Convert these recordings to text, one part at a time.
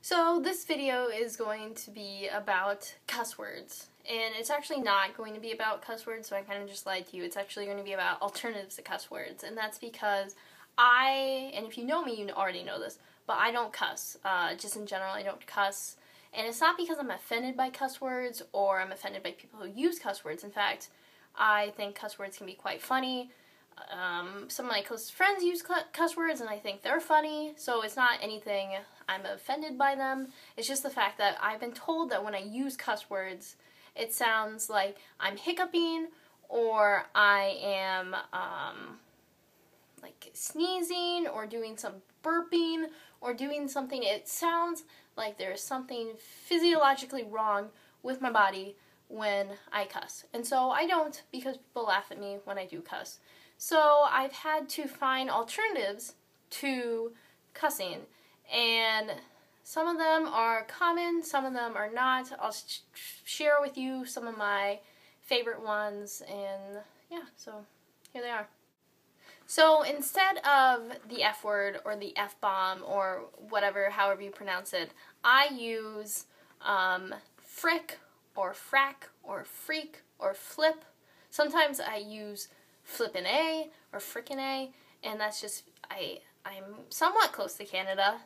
So this video is going to be about cuss words, and it's actually not going to be about cuss words, so I kind of just lied to you. It's actually going to be about alternatives to cuss words, and that's because and if you know me, you already know this, but I don't cuss. Just in general, I don't cuss, and it's not because I'm offended by cuss words or I'm offended by people who use cuss words. In fact, I think cuss words can be quite funny. Some of my closest friends use cuss words and I think they're funny, so it's not anything I'm offended by them. It's just the fact that I've been told that when I use cuss words, it sounds like I'm hiccuping or I am like sneezing or doing some burping or doing something. It sounds like there's something physiologically wrong with my body when I cuss. And so I don't, because people laugh at me when I do cuss. So I've had to find alternatives to cussing, and some of them are common, some of them are not. I'll share with you some of my favorite ones, and yeah, so here they are. So instead of the F word or the F-bomb or whatever, however you pronounce it, I use frick or frack or freak or flip. Sometimes I use flippin' A or frickin' A, and that's just, I'm somewhat close to Canada,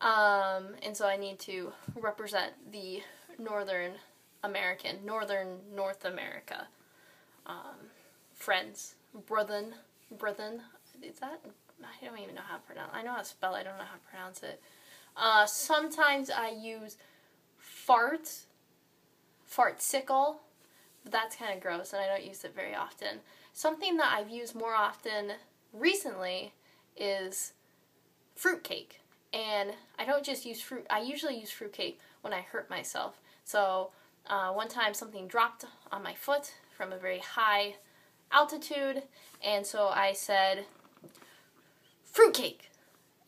and so I need to represent the North America, friends, brethren, is that, I don't even know how to pronounce, I know how to spell, I don't know how to pronounce it. Sometimes I use fartsicle, but that's kind of gross and I don't use it very often. Something that I've used more often recently is fruitcake. And I don't just use fruit, I usually use fruitcake when I hurt myself. So one time something dropped on my foot from a very high altitude, and so I said, fruitcake.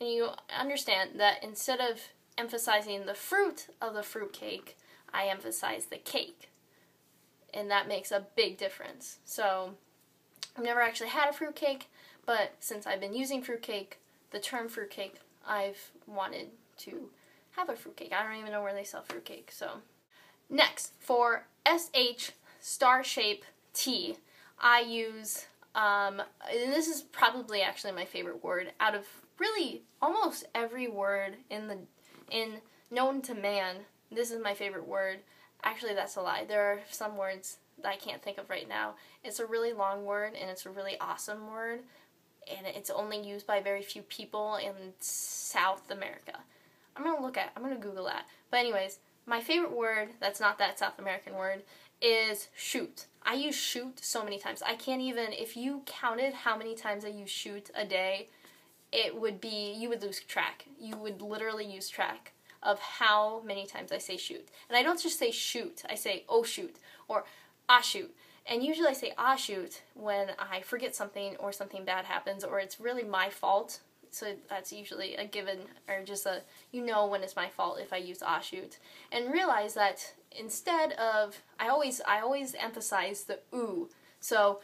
And you understand that instead of emphasizing the fruit of the fruitcake, I emphasize the cake. And that makes a big difference. So I've never actually had a fruitcake, but since I've been using fruitcake, the term fruitcake, I've wanted to have a fruitcake. I don't even know where they sell fruitcake. So next, for SH star shape T, I use, and this is probably actually my favorite word out of really almost every word in known to man. This is my favorite word. Actually, that's a lie. There are some words that I can't think of right now. It's a really long word, and it's a really awesome word, and it's only used by very few people in South America. I'm going to Google that. But anyways, my favorite word, that's not that South American word, is shoot. I use shoot so many times. I can't even, if you counted how many times I use shoot a day, it would be, you would lose track. You would literally lose track of how many times I say shoot. And I don't just say shoot, I say oh shoot, or ah shoot. And usually I say ah shoot when I forget something or something bad happens or it's really my fault. So that's usually a given, or just a, you know when it's my fault if I use ah shoot. And realize that instead of, I always emphasize the ooh. So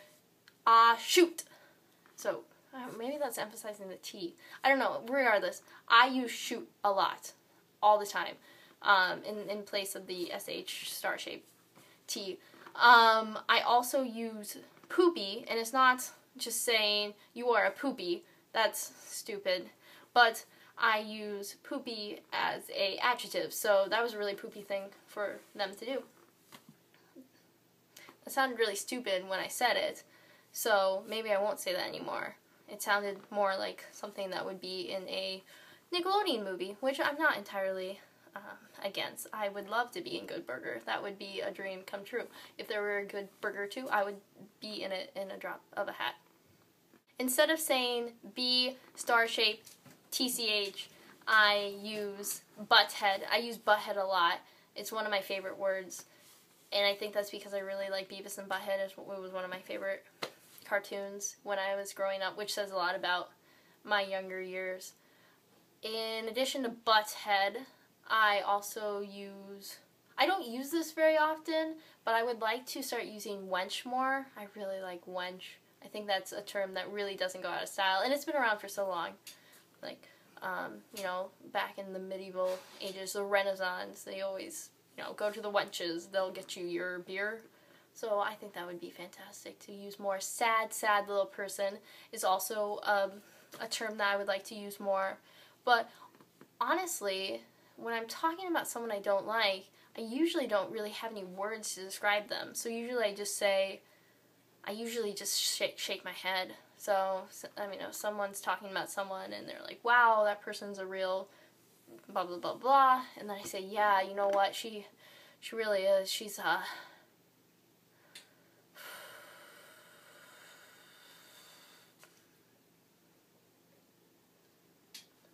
ah shoot. So maybe that's emphasizing the T. I don't know, regardless, I use shoot a lot. All the time, in place of the SH star shape T. I also use poopy, and it's not just saying you are a poopy, that's stupid, but I use poopy as a adjective, so that was a really poopy thing for them to do. That sounded really stupid when I said it, so maybe I won't say that anymore. It sounded more like something that would be in a Nickelodeon movie, which I'm not entirely against. I would love to be in Good Burger. That would be a dream come true. If there were a Good Burger 2, I would be in it in a drop of a hat. Instead of saying B star shape TCH, I use butthead. I use butthead a lot. It's one of my favorite words, and I think that's because I really like Beavis and Butthead. It was one of my favorite cartoons when I was growing up, which says a lot about my younger years. In addition to butthead, I also use, I don't use this very often, but I would like to start using wench more. I really like wench. I think that's a term that really doesn't go out of style, and it's been around for so long. Like, You know, back in the medieval ages, the Renaissance, they always, you know, go to the wenches, they'll get you your beer. So I think that would be fantastic to use more. Sad, sad little person is also a term that I would like to use more. But honestly, when I'm talking about someone I don't like, I usually don't really have any words to describe them. So usually I usually just shake my head. So, I mean, if someone's talking about someone and they're like, wow, that person's a real blah, blah, blah, blah. And then I say, yeah, you know what, she really is. She's,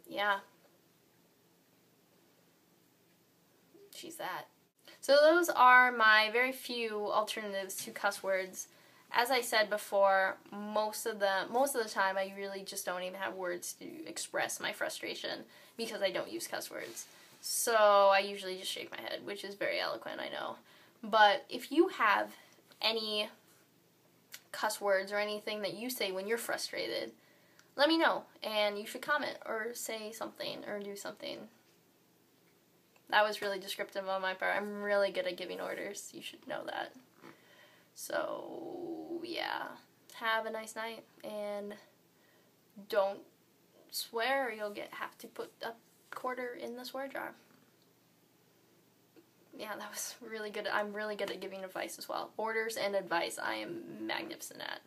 yeah, she's that. So those are my very few alternatives to cuss words. As I said before, most of the time I really just don't even have words to express my frustration because I don't use cuss words. So I usually just shake my head, which is very eloquent, I know. But if you have any cuss words or anything that you say when you're frustrated, let me know, and you should comment or say something or do something. That was really descriptive on my part. I'm really good at giving orders. You should know that. So, yeah. Have a nice night, and don't swear or you'll have to put a quarter in the swear jar. Yeah, that was really good. I'm really good at giving advice as well. Orders and advice I am magnificent at.